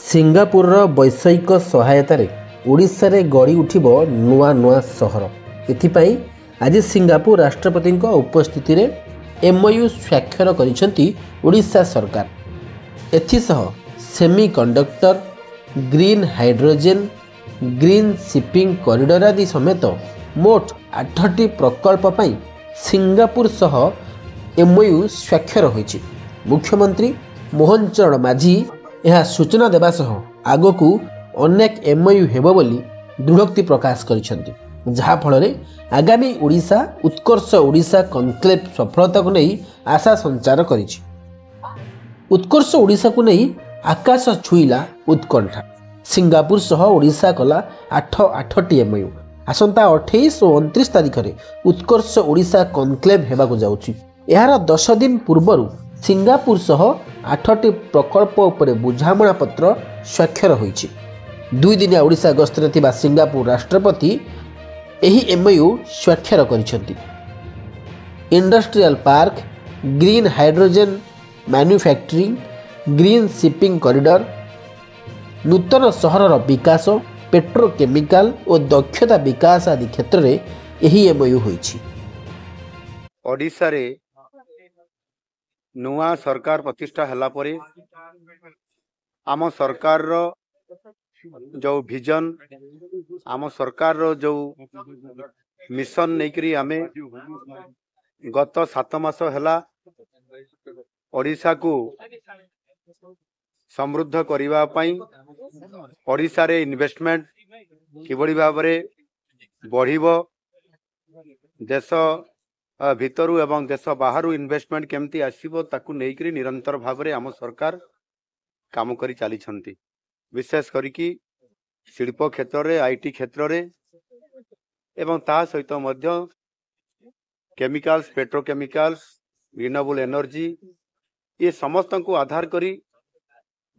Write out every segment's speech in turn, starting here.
ସିଙ୍ଗାପୁରର ବୈଷୟିକ ସହାୟତାରେ ଓଡ଼ିଶାରେ ଗଢ଼ି ଉଠିବ ନୂଆ ନୂଆ ସହର। ଏଥିପାଇଁ ଆଜି ସିଙ୍ଗାପୁର ରାଷ୍ଟ୍ରପତିଙ୍କ ଉପସ୍ଥିତିରେ MOU ସ୍ୱାକ୍ଷର କରିଛନ୍ତି ଓଡ଼ିଶା ସରକାର। ଏଥିସହ semiconductor, green hydrogen, green shipping corridor ଆଦି ସମେତ ମୋଟ 8ଟି ପ୍ରକଳ୍ପ ପାଇଁ ସିଙ୍ଗାପୁର ସହ MOU ସ୍ୱାକ୍ଷର ହୋଇଛି। ମୁଖ୍ୟମନ୍ତ୍ରୀ ମୋହନ ଚରଣ ମାଝୀ ଏହା ସୂଚନା ଦେବା ସହ ଆଗକୁ ଅନେକ MOU ହେବ ବୋଲି ଦୃଢ଼ୋକ୍ତି ପ୍ରକାଶ କରିଛନ୍ତି, ଯାହାଫଳରେ ଆଗାମୀ ଓଡ଼ିଶା ଉତ୍କର୍ଷ ଓଡ଼ିଶା କନକ୍ଲେଭ୍ ସଫଳତାକୁ ନେଇ ଆଶା ସଞ୍ଚାର କରିଛି। ଉତ୍କର୍ଷ ଓଡ଼ିଶାକୁ ନେଇ ଆକାଶ ଛୁଇଁଲା ଉତ୍କଣ୍ଠା। ସିଙ୍ଗାପୁର ସହ ଓଡ଼ିଶା କଲା 8ଟି MOU। ଆସନ୍ତା 28 ଓ 29 ତାରିଖରେ ଉତ୍କର୍ଷ ଓଡ଼ିଶା କନକ୍ଲେଭ୍ ହେବାକୁ ଯାଉଛି। ଏହାର 10 ଦିନ ପୂର୍ବରୁ ସିଙ୍ଗାପୁର ସହ 8ଟି ପ୍ରକଳ୍ପ ଉପରେ ବୁଝାମଣା ପତ୍ର ସ୍ୱାକ୍ଷର ହୋଇଛି। 2 ଦିନିଆ ଓଡ଼ିଶା ଗସ୍ତରେ ଥିବା ସିଙ୍ଗାପୁର ରାଷ୍ଟ୍ରପତି ଏହି MOU ସ୍ୱାକ୍ଷର କରିଛନ୍ତି। Industrial park, green hydrogen manufacturing, green shipping corridor, ନୂତନ ସହରର ବିକାଶ, ପେଟ୍ରୋକେମିକାଲ ଓ ଦକ୍ଷତା ବିକାଶ ଆଦି କ୍ଷେତ୍ରରେ ଏହି MOU ହୋଇଛି। ଓଡ଼ିଶାରେ ନୂଆ ସରକାର ପ୍ରତିଷ୍ଠା ହେଲା ପରେ ଆମ ସରକାରର ଯେଉଁ ଭିଜନ, ଆମ ସରକାରର ଯେଉଁ ମିଶନ ନେଇକରି ଆମେ ଗତ 7 ମାସ ହେଲା ଓଡ଼ିଶାକୁ ସମୃଦ୍ଧ କରିବା ପାଇଁ, ଓଡ଼ିଶାରେ ଇନଭେଷ୍ଟମେଣ୍ଟ କିଭଳି ଭାବରେ ବଢ଼ିବ, ଦେଶ ଭିତରୁ ଏବଂ ଦେଶ ବାହାରୁ ଇନଭେଷ୍ଟମେଣ୍ଟ କେମିତି ଆସିବ, ତାକୁ ନେଇକରି ନିରନ୍ତର ଭାବରେ ଆମ ସରକାର କାମ କରି ଚାଲିଛନ୍ତି। ବିଶେଷ କରିକି ଶିଳ୍ପ କ୍ଷେତ୍ରରେ, IT କ୍ଷେତ୍ରରେ ଏବଂ ତା ସହିତ ମଧ୍ୟ କେମିକାଲ୍ସ, ପେଟ୍ରୋକେମିକାଲ୍ସ, ରିନ୍ୟୁଏବଲ୍ ଏନର୍ଜି, ଏ ସମସ୍ତଙ୍କୁ ଆଧାର କରି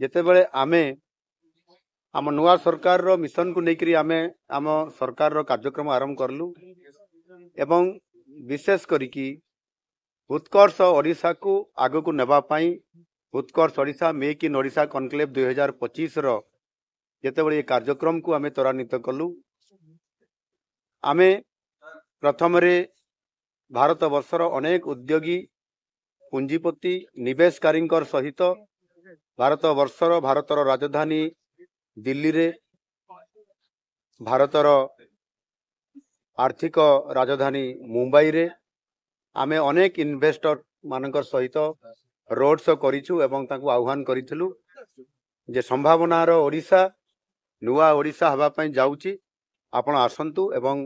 ଯେତେବେଳେ ଆମେ ଆମ ନୂଆ ସରକାରର ମିଶନକୁ ନେଇକରି ଆମେ ଆମ ସରକାରର କାର୍ଯ୍ୟକ୍ରମ ଆରମ୍ଭ କଲୁ ଏବଂ ବିଶେଷ କରିକି ଉତ୍କର୍ଷ ଓଡ଼ିଶାକୁ ଆଗକୁ ନେବା ପାଇଁ Utkarsh Odisha make in Odisha conclave 2025ର ଯେତେବେଳେ ଏ କାର୍ଯ୍ୟକ୍ରମକୁ ଆମେ ତ୍ୱରାନ୍ୱିତ କଲୁ, ଆମେ ପ୍ରଥମରେ ଭାରତବର୍ଷର ଅନେକ ଉଦ୍ୟୋଗୀ, ପୁଞ୍ଜିପତି, ନିବେଶକାରୀଙ୍କ ସହିତ ଭାରତର ରାଜଧାନୀ ଦିଲ୍ଲୀରେ, ଭାରତର ଆର୍ଥିକ ରାଜଧାନୀ ମୁମ୍ବାଇରେ ଆମେ ଅନେକ ଇନଭେଷ୍ଟର ମାନଙ୍କ ସହିତ ରୋଡ୍ ଶୋ କରିଛୁ ଏବଂ ତାଙ୍କୁ ଆହ୍ୱାନ କରିଥିଲୁ ଯେ ସମ୍ଭାବନାର ଓଡ଼ିଶା, ନୂଆ ଓଡ଼ିଶା ହେବା ପାଇଁ ଯାଉଛି, ଆପଣ ଆସନ୍ତୁ ଏବଂ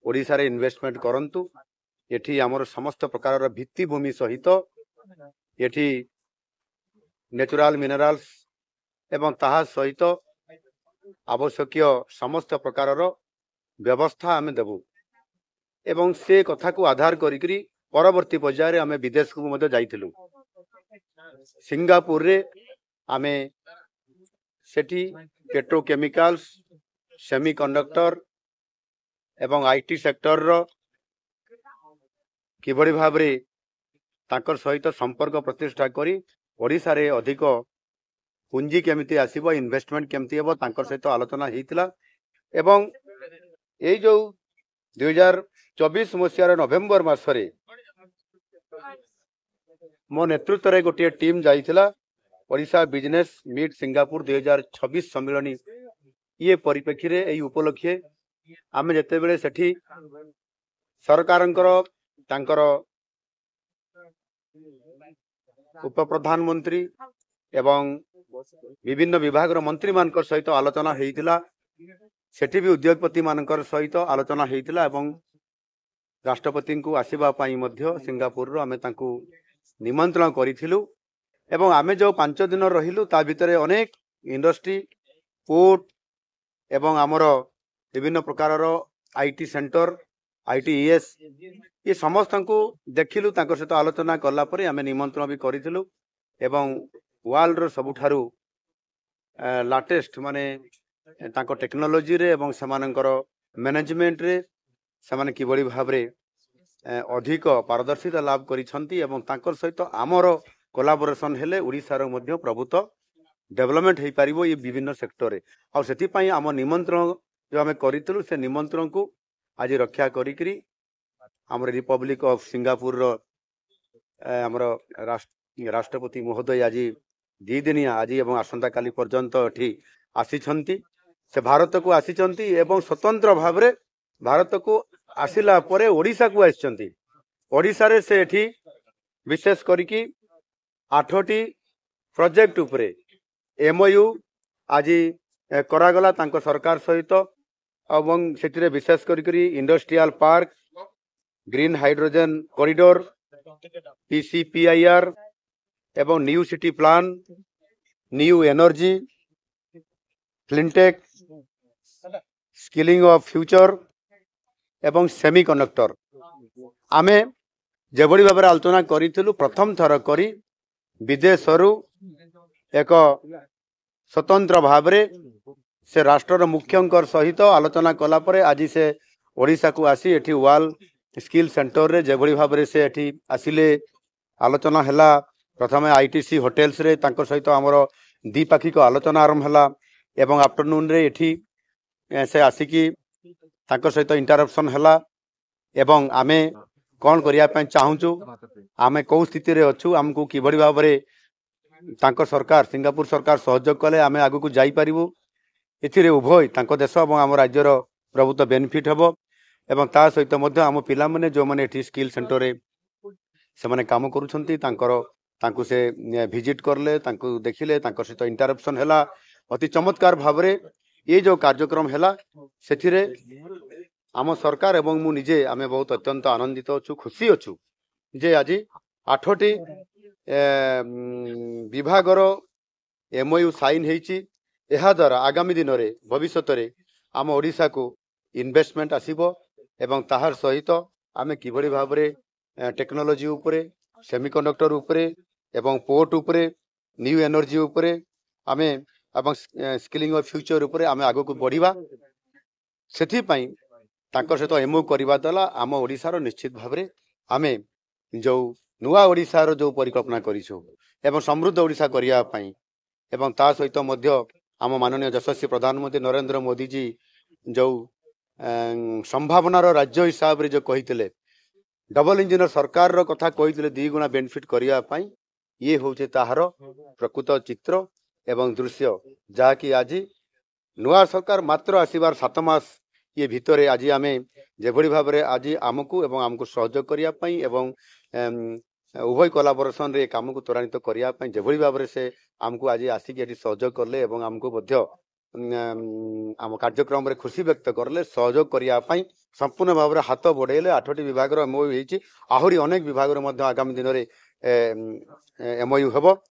ଓଡ଼ିଶାରେ ଇନଭେଷ୍ଟମେଣ୍ଟ କରନ୍ତୁ। ଏଠି ଆମର ସମସ୍ତ ପ୍ରକାରର ଭିତ୍ତିଭୂମି ସହିତ ଏଠି ନ୍ୟାଚୁରାଲ ମିନେରାଲ୍ସ ଏବଂ ତାହା ସହିତ ଆବଶ୍ୟକୀୟ ସମସ୍ତ ପ୍ରକାରର ବ୍ୟବସ୍ଥା ଆମେ ଦେବୁ ଏବଂ ସେ କଥାକୁ ଆଧାର କରିକରି ପରବର୍ତ୍ତୀ ପର୍ଯ୍ୟାୟରେ ଆମେ ବିଦେଶକୁ ମଧ୍ୟ ଯାଇଥିଲୁ। ସିଙ୍ଗାପୁରରେ ଆମେ ସେଠି ପେଟ୍ରୋକେମିକାଲ୍ସ, ସେମି କଣ୍ଡକ୍ଟର ଏବଂ IT ସେକ୍ଟରର କିଭଳି ଭାବରେ ତାଙ୍କର ସହିତ ସମ୍ପର୍କ ପ୍ରତିଷ୍ଠା କରି ଓଡ଼ିଶାରେ ଅଧିକ ପୁଞ୍ଜି କେମିତି ଆସିବ, ଇନଭେଷ୍ଟମେଣ୍ଟ କେମିତି ହେବ, ତାଙ୍କର ସହିତ ଆଲୋଚନା ହେଇଥିଲା ଏବଂ ଏଇ ଯେଉଁ 2024 ମସିହାର ନଭେମ୍ବର ମାସରେ ମୋ ନେତୃତ୍ୱରେ ଗୋଟିଏ ଟିମ୍ ଯାଇଥିଲା ଓଡ଼ିଶା ବିଜନେସ୍ ମିଟ୍ ସିଙ୍ଗାପୁର 2026 ସମ୍ମିଳନୀ। ଇଏ ପରିପ୍ରେକ୍ଷୀରେ ଏହି ଉପଲକ୍ଷେ ଆମେ ଯେତେବେଳେ ସେଠି ସରକାରଙ୍କର ତାଙ୍କର ଉପପ୍ରଧାନମନ୍ତ୍ରୀ ଏବଂ ବିଭିନ୍ନ ବିଭାଗର ମନ୍ତ୍ରୀମାନଙ୍କ ସହିତ ଆଲୋଚନା ହେଇଥିଲା। ସେଠି ବି ଉଦ୍ୟୋଗପତି ମାନଙ୍କର ସହିତ ଆଲୋଚନା ହେଇଥିଲା ଏବଂ ରାଷ୍ଟ୍ରପତିଙ୍କୁ ଆସିବା ପାଇଁ ମଧ୍ୟ ସିଙ୍ଗାପୁରରୁ ଆମେ ତାଙ୍କୁ ନିମନ୍ତ୍ରଣ କରିଥିଲୁ ଏବଂ ଆମେ ଯେଉଁ 5 ଦିନ ରହିଲୁ ତା ଭିତରେ ଅନେକ ଇଣ୍ଡଷ୍ଟ୍ରି, ପୋର୍ଟ ଏବଂ ଆମର ବିଭିନ୍ନ ପ୍ରକାରର IT ସେଣ୍ଟର, ITES ଏ ସମସ୍ତଙ୍କୁ ଦେଖିଲୁ। ତାଙ୍କ ସହିତ ଆଲୋଚନା କଲା ପରେ ଆମେ ନିମନ୍ତ୍ରଣ ବି କରିଥିଲୁ ଏବଂ ୱାର୍ଲଡର ସବୁଠାରୁ ଲାଟେଷ୍ଟ ମାନେ ତାଙ୍କ ଟେକ୍ନୋଲୋଜିରେ ଏବଂ ସେମାନଙ୍କର ମ୍ୟାନେଜମେଣ୍ଟରେ ସେମାନେ କିଭଳି ଭାବରେ ଅଧିକ ପାରଦର୍ଶିତା ଲାଭ କରିଛନ୍ତି ଏବଂ ତାଙ୍କର ସହିତ ଆମର କୋଲାବୋରେସନ୍ ହେଲେ ଓଡ଼ିଶାର ମଧ୍ୟ ପ୍ରଭୁତ୍ୱ डेवलपमेंट हो पार ये विभिन्न सेक्टर रे और से आम निमंत्रण जो आम करूँ से निमंत्रण को आज रक्षा करी आम रिपब्लिक ऑफ सिंगापुर आमर राष्ट्रपति महोदय आज दी दिनिया आज एवं आसंता काली पर्यंत एठी आसीछंती से भारत को आसीछंती एवं स्वतंत्र भाव रे भारत को आसिला परे ओडिशा को आसीछंती ओडिशा रे से एठी विशेष करिकी 8टी प्रोजेक्ट उपरे एमओयू आज करागला तांको सरकार सहित एवं सेटिरे विशेष करिकी industrial park green hydrogen corridor PCPIR एवं new city plan new energy cleantech skilling of future एवं सेमीकंडक्टर आमे जेभଳି भाବରେ आलोचना करिथिलु प्रथम थर करी विदेशरू एक स्वतंत्र भावरे से राष्ट्र मुख्यंकर सहित आलोचना कला परे आज से ओडिशा को आसी एठी वाल स्किल सेंटर रे जेभଳି भाବରେ से एठी आसिले आलोचना हैला प्रथम आईटीसी होटेल्स रे तांको सहित हमर द्विपाक्षिक आलोचना आरंभ हैला एवं आफ्टरनून रे एठी से आसिकी तांको सहित इंटरप्शन हैला एवं आमे कौन करिया पे चाहूचु आमे कौ स्थिति रे अच्छु हमको किभଳି भाବରେ तांको सरकार सिंगापुर सरकार सहयोग कले आमे आगु को जाई परिबु एथिरे उभय तांको देश एवं आम राज्यर प्रभुत्व बेनिफिट हबो एवं ता सहित मध्य आम पिला माने जो माने एठी स्किल सेंटर रे से माने काम करूछंती तांको से विजिट करले तांको देखिले तांको सहित इंटरप्शन हैला अति चमत्कार भावरे ये जो कार्यक्रम हैला सेथिरे आम सरकार एवं मु निजे आमे बहुत अत्यंत आनंदित अच्छु खुशी अच्छु जे आज 8टी विभागर एमओयू साइन हेची एहा द्वारा आगामी दिन रे भविष्यत रे आम ओडिशा को इन्वेस्टमेंट आसीबो एवं ताहार सहित आमे किभଳି भावरे टेक्नोलॉजी उपरे सेमीकंडक्टर उपरे एवं पोर्ट उपरे न्यू एनर्जी उपरे आमे एवं स्किलिंग ऑफ फ्यूचर उपरे आमे आगो को बढ़िबा सेथि पई तांकर सहित एमओ करबा दला आम ओडिशा रो निश्चित भावरे आमे जो नुआ ओडिशा रो जो परिकल्पना करिछु एवं समृद्ध ओडिशा करिया पई एवं ता सहित मध्य आम माननीय यशस्वी प्रधानमंत्री नरेंद्र मोदी जी जो संभावनार राज्य हिसाब रे जो कहितले डबल इंजिन सरकार रो कथा कहितले 2 गुणा बेनिफिट करिया पई ये होचे ताहार प्रकृत चित्र एवं दृश्य जाकि आज नुआ सरकार मात्र आसीबार 7 मास ये भितरे आज आमे जेभଳି भाबरे आज आमको एवं आमको सहयोग करिया पई एवं उभय कोलाबोरेशन रे काम को त्वरान्वित करिया पई जेभଳି भाबरे से आमको आज आसिक एटी सहयोग करले एवं आमको मध्य आम कार्यक्रम रे खुशी व्यक्त करले सहयोग करिया पई संपूर्ण भाव रे हाथ बढ़ेले 8टी विभाग रो एमओयू हेची आहुरी अनेक विभाग रो मध्य आगामी दिन रे एमओयू हेबो